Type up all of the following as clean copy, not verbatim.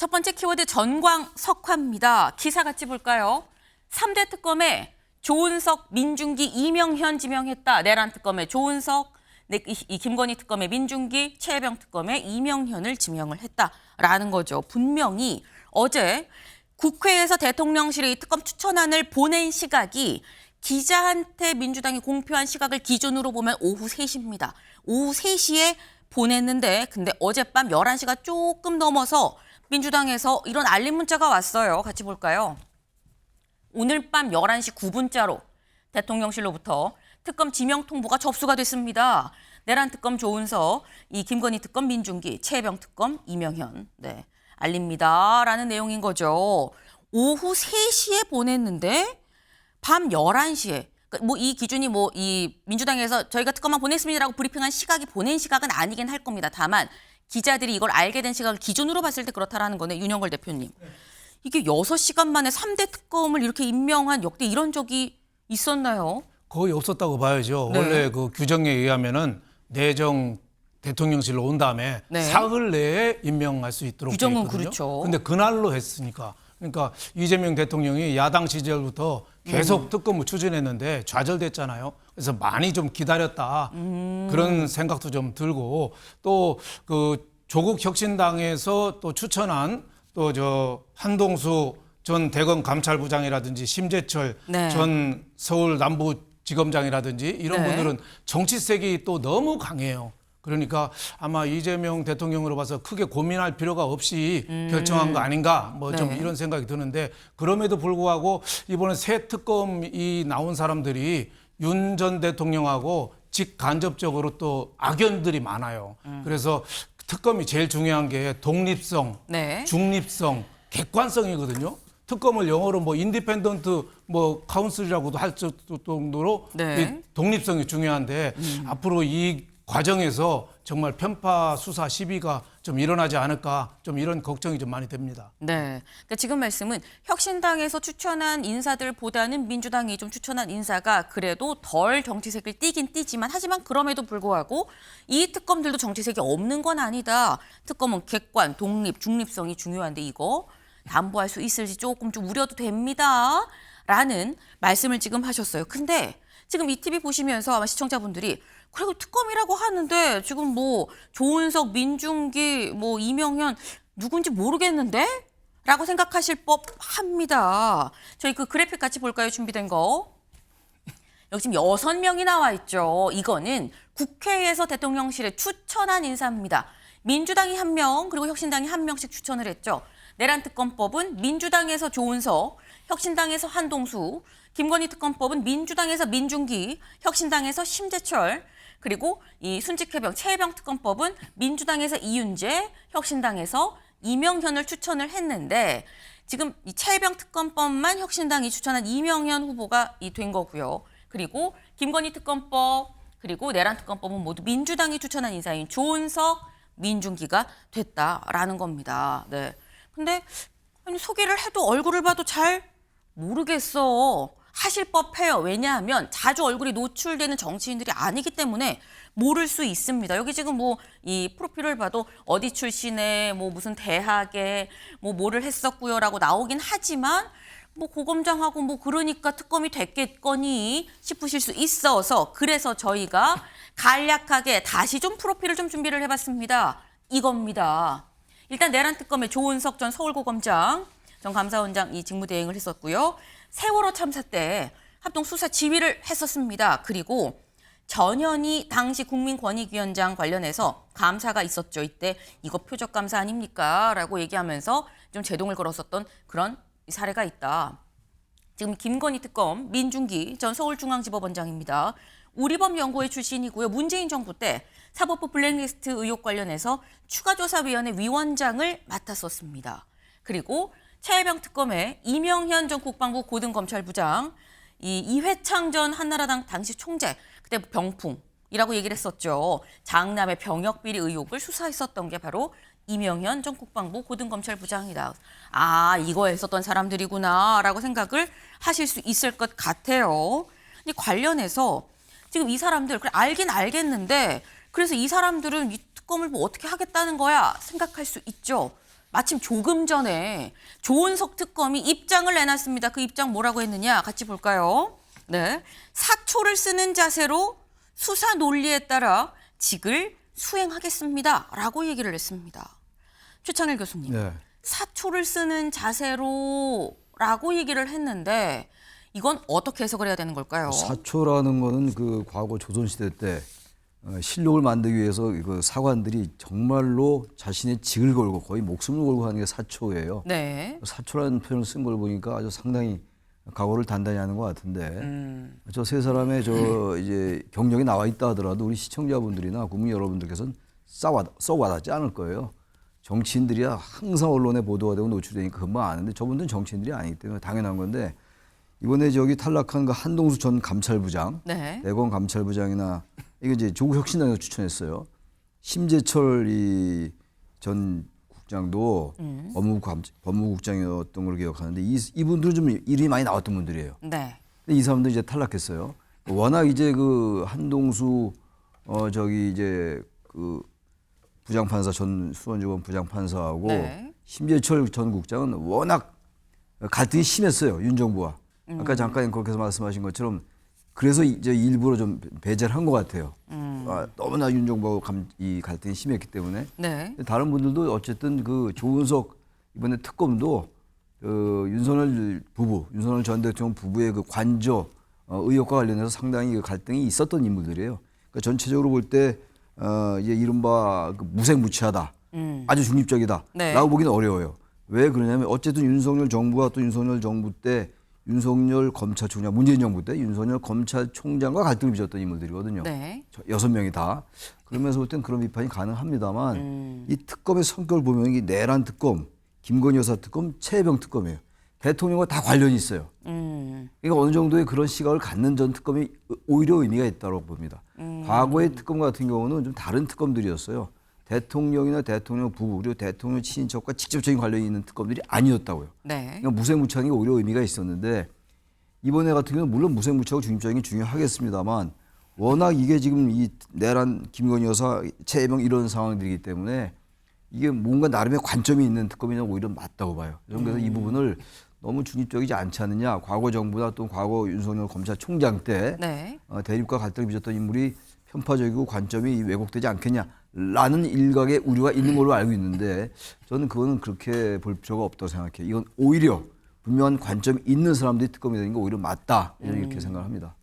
첫 번째 키워드 전광석화입니다. 기사 같이 볼까요? 3대 특검에 조은석, 민중기, 이명현 지명했다. 내란 특검에 조은석, 이 김건희 특검에 민중기, 최혜병 특검에 이명현을 지명을 했다라는 거죠. 분명히 어제 국회에서 대통령실에 이 특검 추천안을 보낸 시각이 기자한테 민주당이 공표한 시각을 기준으로 보면 오후 3시입니다. 오후 3시에 보냈는데 근데 어젯밤 11시가 조금 넘어서 민주당에서 이런 알림 문자가 왔어요. 같이 볼까요? 오늘 밤 11시 9분자로 대통령실로부터 특검 지명 통보가 접수가 됐습니다. 내란 특검 조은석, 이 김건희 특검 민중기, 최혜병 특검 이명현. 네, 알립니다라는 내용인 거죠. 오후 3시에 보냈는데 밤 11시에 뭐 이 기준이 뭐 이 민주당에서 저희가 특검만 보냈습니다라고 브리핑한 시각이 보낸 시각은 아니긴 할 겁니다. 다만 기자들이 이걸 알게 된 시각을 기준으로 봤을 때 그렇다라는 거네. 윤영걸 대표님. 이게 6시간 만에 3대 특검을 이렇게 임명한 역대 이런 적이 있었나요? 거의 없었다고 봐야죠. 네. 원래 그 규정에 의하면은 내정 대통령실로 온 다음에 네. 사흘 내에 임명할 수 있도록 규정은 돼 있거든요. 그렇죠. 근데 그날로 했으니까. 그러니까 이재명 대통령이 야당 시절부터 계속 특검을 추진했는데 좌절됐잖아요. 그래서 많이 좀 기다렸다. 그런 생각도 좀 들고 또 그 조국 혁신당에서 또 추천한 또 저 한동수 전 대검 감찰부장이라든지 심재철 네. 전 서울 남부지검장이라든지 이런 네. 분들은 정치색이 또 너무 강해요. 그러니까 아마 이재명 대통령으로 봐서 크게 고민할 필요가 없이 결정한 거 아닌가 뭐 좀 네. 이런 생각이 드는데 그럼에도 불구하고 이번에 새 특검이 나온 사람들이 윤 전 대통령하고 직간접적으로 또 악연들이 많아요. 그래서 특검이 제일 중요한 게 독립성, 네. 중립성, 객관성이거든요. 특검을 영어로 뭐 인디펜던트 뭐 카운슬이라고도 할 정도로 네. 이 독립성이 중요한데 앞으로 이 과정에서 정말 편파 수사 시비가 좀 일어나지 않을까 좀 이런 걱정이 좀 많이 됩니다. 네. 그러니까 지금 말씀은 혁신당에서 추천한 인사들보다는 민주당이 좀 추천한 인사가 그래도 덜 정치색을 띠긴 띠지만 하지만 그럼에도 불구하고 이 특검들도 정치색이 없는 건 아니다. 특검은 객관, 독립, 중립성이 중요한데 이거 담보할 수 있을지 조금 좀 우려도 됩니다. 라는 말씀을 지금 하셨어요. 근데 지금 이 TV 보시면서 아마 시청자분들이 그리고 특검이라고 하는데 지금 뭐 조은석, 민중기, 뭐 이명현 누군지 모르겠는데? 라고 생각하실 법합니다. 저희 그 그래픽 같이 볼까요? 준비된 거. 여기 지금 6명이 나와 있죠. 이거는 국회에서 대통령실에 추천한 인사입니다. 민주당이 1명 그리고 혁신당이 1명씩 추천을 했죠. 내란 특검법은 민주당에서 조은석, 혁신당에서 한동수, 김건희 특검법은 민주당에서 민중기, 혁신당에서 심재철, 그리고 이 순직해병, 최혜병 특검법은 민주당에서 이윤재, 혁신당에서 이명현을 추천을 했는데 지금 이 최혜병 특검법만 혁신당이 추천한 이명현 후보가 된 거고요. 그리고 김건희 특검법, 그리고 내란 특검법은 모두 민주당이 추천한 인사인 조은석, 민중기가 됐다라는 겁니다. 네. 근데 아니, 소개를 해도 얼굴을 봐도 잘 모르겠어. 하실 법해요. 왜냐하면 자주 얼굴이 노출되는 정치인들이 아니기 때문에 모를 수 있습니다. 여기 지금 뭐 이 프로필을 봐도 어디 출신에 뭐 무슨 대학에 뭐 뭐를 했었고요라고 나오긴 하지만 뭐 고검장하고 뭐 그러니까 특검이 됐겠거니 싶으실 수 있어서 그래서 저희가 간략하게 다시 좀 프로필을 좀 준비를 해봤습니다. 이겁니다. 일단 내란 특검의 조은석 전 서울고검장 전 감사원장 이 직무대행을 했었고요. 세월호 참사 때 합동 수사 지휘를 했었습니다. 그리고 전현희 당시 국민권익위원장 관련해서 감사가 있었죠. 이때 이거 표적 감사 아닙니까? 라고 얘기하면서 좀 제동을 걸었었던 그런 사례가 있다. 지금 김건희 특검 민중기 전 서울중앙지법원장입니다. 우리법연구회 출신이고요. 문재인 정부 때 사법부 블랙리스트 의혹 관련해서 추가조사위원회 위원장을 맡았었습니다. 그리고 최혜병 특검의 이명현 전 국방부 고등검찰부장, 이 이회창 전 한나라당 당시 총재, 그때 병풍이라고 얘기를 했었죠. 장남의 병역비리 의혹을 수사했었던 게 바로 이명현 전 국방부 고등검찰부장이다. 아, 이거 했었던 사람들이구나라고 생각을 하실 수 있을 것 같아요. 근데 관련해서 지금 이 사람들 알긴 알겠는데 그래서 이 사람들은 이 특검을 뭐 어떻게 하겠다는 거야 생각할 수 있죠. 마침 조금 전에 조은석 특검이 입장을 내놨습니다. 그 입장 뭐라고 했느냐 같이 볼까요? 네, 사초를 쓰는 자세로 수사 논리에 따라 직을 수행하겠습니다라고 얘기를 했습니다. 최창일 교수님, 네. 사초를 쓰는 자세로라고 얘기를 했는데 이건 어떻게 해석을 해야 되는 걸까요? 사초라는 거는 그 과거 조선시대 때 실록을 만들기 위해서 그 사관들이 정말로 자신의 직을 걸고 거의 목숨을 걸고 하는 게 사초예요. 네. 사초라는 표현을 쓴 걸 보니까 아주 상당히 각오를 단단히 하는 것 같은데 저 세 사람의 이제 경력이 나와 있다 하더라도 우리 시청자분들이나 국민 여러분들께서는 썩 와닿지 않을 거예요. 정치인들이야 항상 언론에 보도가 되고 노출되니까 금방 아는데 저분들은 정치인들이 아니기 때문에 당연한 건데 이번에 저기 탈락한 그 한동수 전 감찰부장, 네. 대검 감찰부장이나 이게 이제 조국혁신당에서 추천했어요. 심재철 이 전 국장도 법무국장이었던 걸 기억하는데 이분들은 좀 이름이 많이 나왔던 분들이에요. 네. 근데 이 사람도 이제 탈락했어요. 워낙 이제 그 한동수 저기 이제 그 부장판사 전 수원지검 부장판사하고 네. 심재철 전 국장은 워낙 갈등이 심했어요. 윤 정부와. 아까 잠깐 그렇게 말씀하신 것처럼 그래서 이제 일부러 좀 배제를 한 것 같아요. 너무나 윤 정부하고 이 갈등이 심했기 때문에. 네. 다른 분들도 어쨌든 그 조은석 이번에 특검도 윤석열 전 대통령 부부의 그 관저 의혹과 관련해서 상당히 그 갈등이 있었던 인물들이에요. 그러니까 전체적으로 볼 때 이제 이른바 그 무색무취하다, 아주 중립적이다, 네. 라고 보기는 어려워요. 왜 그러냐면 어쨌든 윤석열 정부와 또 윤석열 정부 때 윤석열 검찰총장, 문재인 정부 때 윤석열 검찰총장과 갈등을 빚었던 인물들이거든요. 네. 6명이 다. 그러면서 볼 땐 그런 비판이 가능합니다만 이 특검의 성격을 보면 이게 내란 특검, 김건희 여사 특검, 최혜병 특검이에요. 대통령과 다 관련이 있어요. 그러니까 어느 정도의 그런 시각을 갖는 전 특검이 오히려 의미가 있다고 봅니다. 과거의 특검 같은 경우는 좀 다른 특검들이었어요. 대통령이나 대통령 부부 그리고 대통령 친인척과 직접적인 관련이 있는 특검들이 아니었다고요. 네. 그러니까 무색무취한 게 오히려 의미가 있었는데 이번에 같은 경우는 물론 무색무취하고 중립적인 게 중요하겠습니다만 워낙 이게 지금 이 내란 김건희 여사 최혜병 이런 상황들이기 때문에 이게 뭔가 나름의 관점이 있는 특검이냐 오히려 맞다고 봐요. 그래서 이 부분을 너무 중립적이지 않지 않느냐. 과거 정부나 또 과거 윤석열 검찰총장 때 네. 대립과 갈등을 빚었던 인물이 편파적이고 관점이 왜곡되지 않겠냐라는 일각의 우려가 있는 걸로 알고 있는데 저는 그거는 그렇게 볼 필요가 없다고 생각해요. 이건 오히려 분명한 관점이 있는 사람들이 특검이 되는 게 오히려 맞다 이렇게 생각합니다.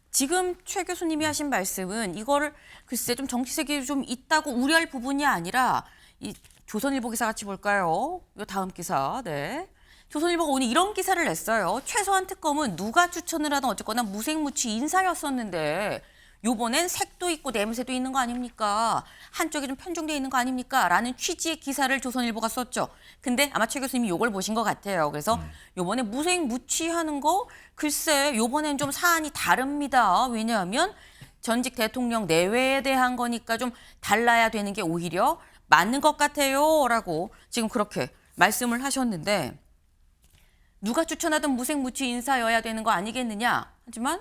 지금 최 교수님이 하신 말씀은 이거를 글쎄 좀 정치색이 좀 있다고 우려할 부분이 아니라 이 조선일보 기사 같이 볼까요? 이 다음 기사. 네. 조선일보가 오늘 이런 기사를 냈어요. 최소한 특검은 누가 추천을 하든 어쨌거나 무색무취 인사였었는데 요번엔 색도 있고 냄새도 있는 거 아닙니까? 한쪽에 좀 편중돼 있는 거 아닙니까? 라는 취지의 기사를 조선일보가 썼죠. 근데 아마 최 교수님이 요걸 보신 것 같아요. 그래서 요번에 무색무취하는 거 글쎄 요번엔 좀 사안이 다릅니다. 왜냐하면 전직 대통령 내외에 대한 거니까 좀 달라야 되는 게 오히려 맞는 것 같아요. 라고 지금 그렇게 말씀을 하셨는데 누가 추천하든 무색무취 인사여야 되는 거 아니겠느냐. 하지만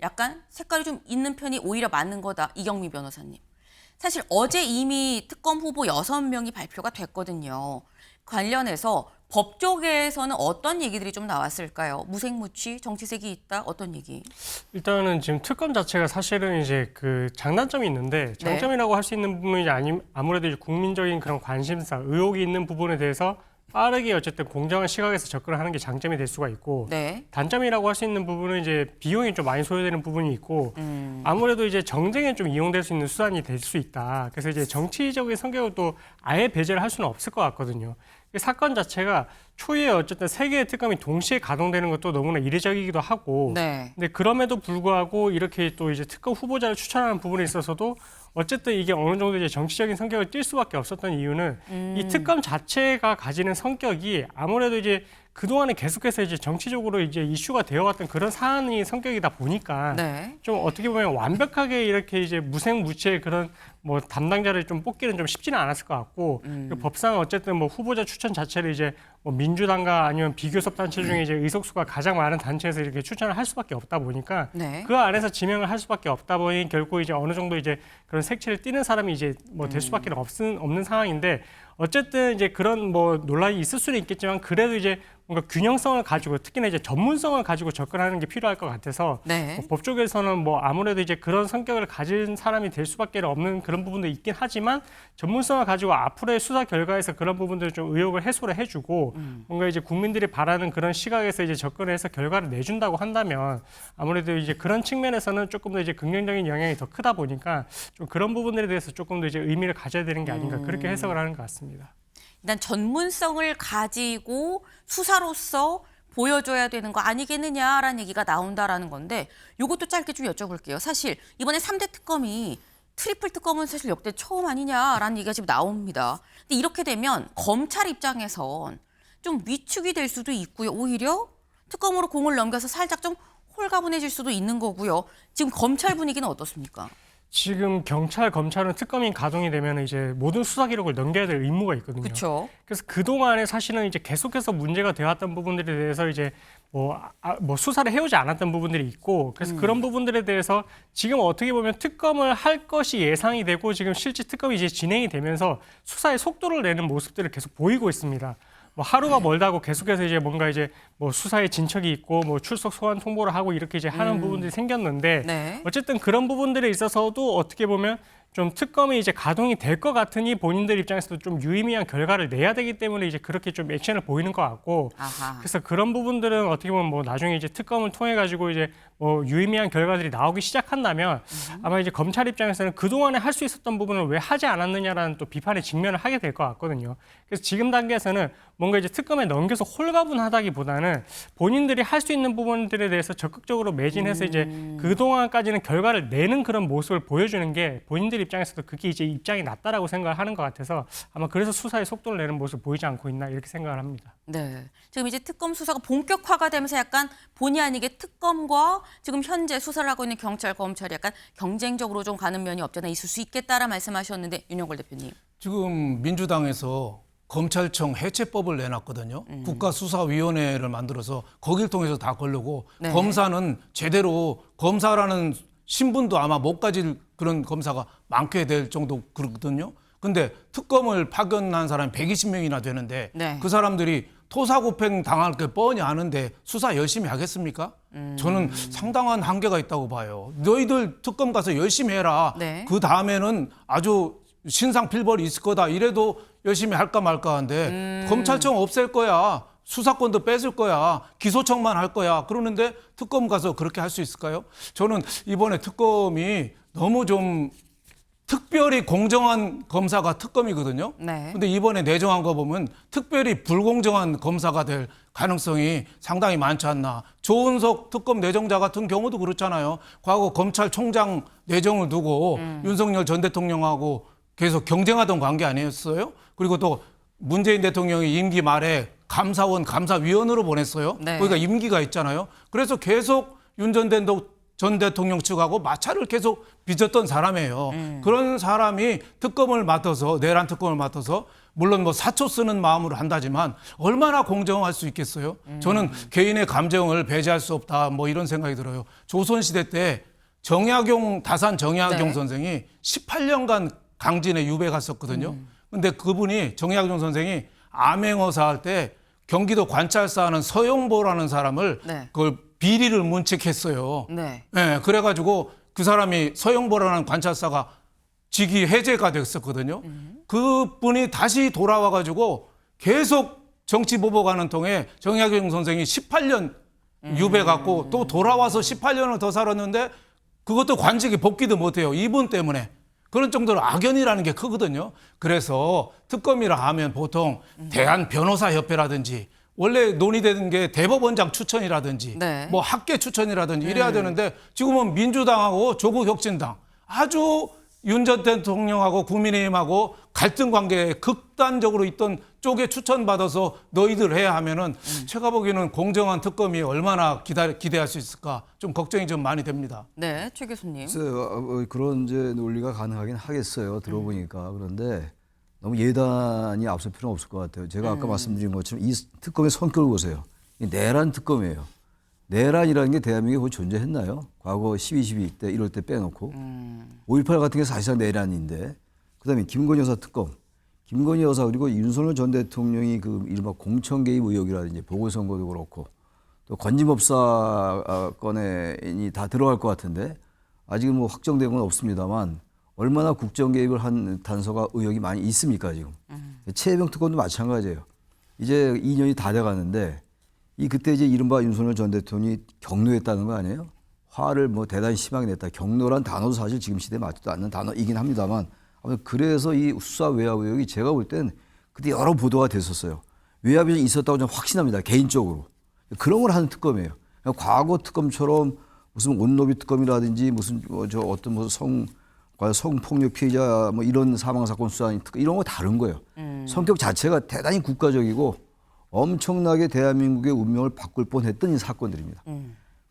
약간 색깔이 좀 있는 편이 오히려 맞는 거다. 이경미 변호사님. 사실 어제 이미 특검 후보 6명이 발표가 됐거든요. 관련해서 법조계에서는 어떤 얘기들이 좀 나왔을까요? 무색무취, 정치색이 있다, 어떤 얘기? 일단은 지금 특검 자체가 사실은 이제 그 장단점이 있는데 장점이라고 할 수 있는 부분이 아무래도 이제 국민적인 그런 관심사, 의혹이 있는 부분에 대해서 빠르게 어쨌든 공정한 시각에서 접근을 하는 게 장점이 될 수가 있고 네. 단점이라고 할 수 있는 부분은 이제 비용이 좀 많이 소요되는 부분이 있고 아무래도 이제 정쟁에 좀 이용될 수 있는 수단이 될 수 있다. 그래서 이제 정치적인 성격을 또 아예 배제를 할 수는 없을 것 같거든요. 사건 자체가 초유에 어쨌든 세 개의 특검이 동시에 가동되는 것도 너무나 이례적이기도 하고 네. 근데 그럼에도 불구하고 이렇게 또 이제 특검 후보자를 추천하는 부분에 있어서도 어쨌든 이게 어느 정도 이제 정치적인 성격을 띌 수밖에 없었던 이유는 이 특검 자체가 가지는 성격이 아무래도 이제 그동안에 계속해서 이제 정치적으로 이제 이슈가 되어왔던 그런 사안이 성격이다 보니까 네. 좀 어떻게 보면 완벽하게 이렇게 이제 무색무취의 그런 뭐 담당자를 좀 뽑기는 좀 쉽지는 않았을 것 같고 그 법상 어쨌든 뭐 후보자 추천 자체를 이제 뭐 민주당과 아니면 비교섭 단체 중에 이제 의석수가 가장 많은 단체에서 이렇게 추천을 할 수밖에 없다 보니까 네. 그 안에서 지명을 할 수밖에 없다 보니 결국 이제 어느 정도 이제 그런 색채를 띠는 사람이 이제 뭐 될 수밖에 없는 상황인데 어쨌든 이제 그런 뭐 논란이 있을 수는 있겠지만 그래도 이제 뭔가 균형성을 가지고 특히나 이제 전문성을 가지고 접근하는 게 필요할 것 같아서 네. 뭐 법 쪽에서는 뭐 아무래도 이제 그런 성격을 가진 사람이 될 수밖에 없는 그런 부분도 있긴 하지만 전문성을 가지고 앞으로의 수사 결과에서 그런 부분들을 좀 의혹을 해소를 해주고 뭔가 이제 국민들이 바라는 그런 시각에서 이제 접근을 해서 결과를 내준다고 한다면 아무래도 이제 그런 측면에서는 조금 더 이제 긍정적인 영향이 더 크다 보니까 좀 그런 부분들에 대해서 조금 더 이제 의미를 가져야 되는 게 아닌가 그렇게 해석을 하는 것 같습니다. 일단 전문성을 가지고 수사로서 보여줘야 되는 거 아니겠느냐라는 얘기가 나온다라는 건데 이것도 짧게 좀 여쭤볼게요. 사실 이번에 3대 특검이 트리플 특검은 사실 역대 처음 아니냐라는 얘기가 지금 나옵니다. 근데 이렇게 되면 검찰 입장에선 좀 위축이 될 수도 있고요. 오히려 특검으로 공을 넘겨서 살짝 좀 홀가분해질 수도 있는 거고요. 지금 검찰 분위기는 어떻습니까? 지금 경찰, 검찰은 특검이 가동이 되면 이제 모든 수사 기록을 넘겨야 될 의무가 있거든요. 그렇죠. 그래서 그동안에 사실은 이제 계속해서 문제가 되었던 부분들에 대해서 이제 뭐 수사를 해오지 않았던 부분들이 있고 그래서 그런 부분들에 대해서 지금 어떻게 보면 특검을 할 것이 예상이 되고 지금 실제 특검이 이제 진행이 되면서 수사의 속도를 내는 모습들을 계속 보이고 있습니다. 뭐 하루가 멀다고 계속해서 이제 뭔가 이제 뭐 수사에 진척이 있고 뭐 출석 소환 통보를 하고 이렇게 이제 하는 부분들이 생겼는데 네. 어쨌든 그런 부분들에 있어서도 어떻게 보면 좀 특검이 이제 가동이 될 것 같으니 본인들 입장에서도 좀 유의미한 결과를 내야 되기 때문에 이제 그렇게 좀 액션을 보이는 것 같고 아하. 그래서 그런 부분들은 어떻게 보면 뭐 나중에 이제 특검을 통해 가지고 이제 뭐 유의미한 결과들이 나오기 시작한다면 아마 이제 검찰 입장에서는 그동안에 할 수 있었던 부분을 왜 하지 않았느냐라는 또 비판에 직면을 하게 될 것 같거든요. 그래서 지금 단계에서는 뭔가 이제 특검에 넘겨서 홀가분하다기보다는 본인들이 할 수 있는 부분들에 대해서 적극적으로 매진해서 이제 그동안까지는 결과를 내는 그런 모습을 보여주는 게 본인들 입장에서도 그게 이제 입장이 낫다라고 생각을 하는 것 같아서 아마 그래서 수사에 속도를 내는 모습 보이지 않고 있나 이렇게 생각을 합니다. 네. 지금 이제 특검 수사가 본격화가 되면서 약간 본의 아니게 특검과 지금 현재 수사를 하고 있는 경찰, 검찰이 약간 경쟁적으로 좀 가는 면이 없잖아 있을 수 있겠다라 말씀하셨는데 윤영걸 대표님. 지금 민주당에서 검찰청 해체법을 내놨거든요. 국가수사위원회를 만들어서 거길 통해서 다 걸르고 네. 검사는 제대로 검사라는 신분도 아마 못 가질 그런 검사가 많게 될 정도 그렇거든요. 근데 특검을 파견한 사람이 120명이나 되는데 네. 그 사람들이 토사구팽 당할 게 뻔히 아는데 수사 열심히 하겠습니까? 저는 상당한 한계가 있다고 봐요. 너희들 특검 가서 열심히 해라. 네. 그 다음에는 아주 신상필벌이 있을 거다. 이래도 열심히 할까 말까 하는데 검찰청 없앨 거야. 수사권도 뺏을 거야. 기소청만 할 거야. 그러는데 특검 가서 그렇게 할 수 있을까요? 저는 이번에 특검이 너무 좀 특별히 공정한 검사가 특검이거든요. 네. 근데 이번에 내정한 거 보면 특별히 불공정한 검사가 될 가능성이 상당히 많지 않나. 조은석 특검 내정자 같은 경우도 그렇잖아요. 과거 검찰총장 내정을 두고 윤석열 전 대통령하고 계속 경쟁하던 관계 아니었어요? 그리고 또 문재인 대통령이 임기 말에 감사원, 감사위원으로 보냈어요. 네. 거기가 임기가 있잖아요. 그래서 계속 윤 전 대통령 측하고 마찰을 계속 빚었던 사람이에요. 그런 사람이 특검을 맡아서 내란 특검을 맡아서 물론 뭐 사초 쓰는 마음으로 한다지만 얼마나 공정할 수 있겠어요? 저는 개인의 감정을 배제할 수 없다 뭐 이런 생각이 들어요. 조선시대 때 다산 정약용 네. 선생이 18년간 강진에 유배 갔었거든요. 근데 그분이 정약용 선생이 암행어사 할 때 경기도 관찰사 하는 서용보라는 사람을 네. 그걸 비리를 문책했어요. 네. 네, 그래가지고 그 사람이 서용보라는 관찰사가 직위 해제가 됐었거든요. 그분이 다시 돌아와가지고 계속 정치 보복하는 통에 정약용 선생이 18년 유배 갔고 또 돌아와서 18년을 더 살았는데 그것도 관직에 복귀도 못해요. 이분 때문에. 그런 정도로 악연이라는 게 크거든요. 그래서 특검이라 하면 보통 대한변호사협회라든지 원래 논의되는 게 대법원장 추천이라든지 네. 뭐 학계 추천이라든지 이래야 되는데 지금은 민주당하고 조국혁신당 아주 윤 전 대통령하고 국민의힘하고 갈등 관계에 극단적으로 있던 쪽에 추천받아서 너희들 해야 하면은 제가 보기에는 공정한 특검이 얼마나 기대할 수 있을까 좀 걱정이 좀 많이 됩니다. 네, 최 교수님. 글쎄요, 그런 이제 논리가 가능하긴 하겠어요. 들어보니까. 그런데 너무 예단이 앞설 필요는 없을 것 같아요. 제가 아까 말씀드린 것처럼 이 특검의 성격을 보세요. 이 내란 특검이에요. 내란이라는 게 대한민국에 거의 존재했나요? 과거 12.12 때, 1월 때 빼놓고. 5.18 같은 게 사실상 내란인데, 그다음에 김건희 여사 특검. 김건희 여사 그리고 윤석열 전 대통령이 그 이른바 공천 개입 의혹이라든지 보궐선거도 그렇고 또 건진법사 건에 다 들어갈 것 같은데 아직은 뭐 확정된 건 없습니다만 얼마나 국정 개입을 한 단서가 의혹이 많이 있습니까 지금. 최혜병 특검도 마찬가지예요. 이제 2년이 다 돼가는데 이 그때 이제 이른바 윤석열 전 대통령이 경로했다는 거 아니에요? 화를 뭐 대단히 심하게 냈다. 경로란 단어도 사실 지금 시대에 맞지도 않는 단어이긴 합니다만 아무튼 그래서 이 수사 외압 의혹이 제가 볼 땐 그때 여러 보도가 됐었어요. 외압이 있었다고 저는 확신합니다. 개인적으로. 그런 걸 하는 특검이에요. 그러니까 과거 특검처럼 무슨 온로비 특검이라든지 무슨 저 어떤 무슨 성폭력 피해자 뭐 이런 사망 사건 수사하는 특검 이런 거 다른 거예요. 성격 자체가 대단히 국가적이고 엄청나게 대한민국의 운명을 바꿀 뻔했던 이 사건들입니다.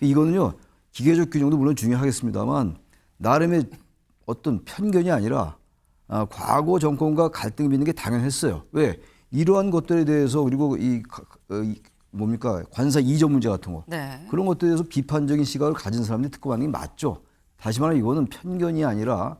이거는요 기계적 규정도 물론 중요하겠습니다만 나름의 어떤 편견이 아니라 과거 정권과 갈등이 있는 게 당연했어요. 왜? 이러한 것들에 대해서 그리고 뭡니까 관사 이전 문제 같은 거 네. 그런 것들에 대해서 비판적인 시각을 가진 사람들이 특검하는 게 맞죠. 다시 말하면 이거는 편견이 아니라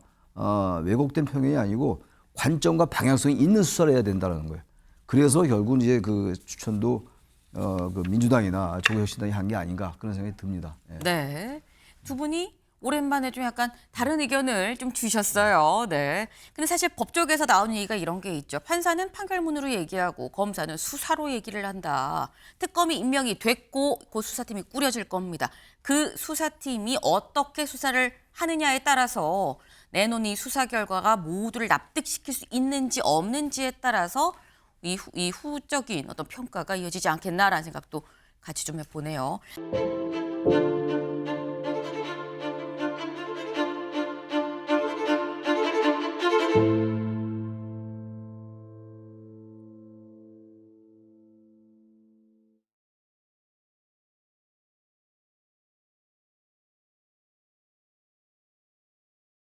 왜곡된 편견이 아니고 관점과 방향성이 있는 수사를 해야 된다는 거예요. 그래서 결국은 이제 그 추천도 그 민주당이나 조국혁신당이 한 게 아닌가 그런 생각이 듭니다. 예. 네. 두 분이 오랜만에 좀 약간 다른 의견을 좀 주셨어요. 네. 근데 사실 법 쪽에서 나오는 얘기가 이런 게 있죠. 판사는 판결문으로 얘기하고 검사는 수사로 얘기를 한다. 특검이 임명이 됐고 그 수사팀이 꾸려질 겁니다. 그 수사팀이 어떻게 수사를 하느냐에 따라서 내놓은 이 수사 결과가 모두를 납득시킬 수 있는지 없는지에 따라서 이 후적인 어떤 평가가 이어지지 않겠나라는 생각도 같이 좀 해보네요.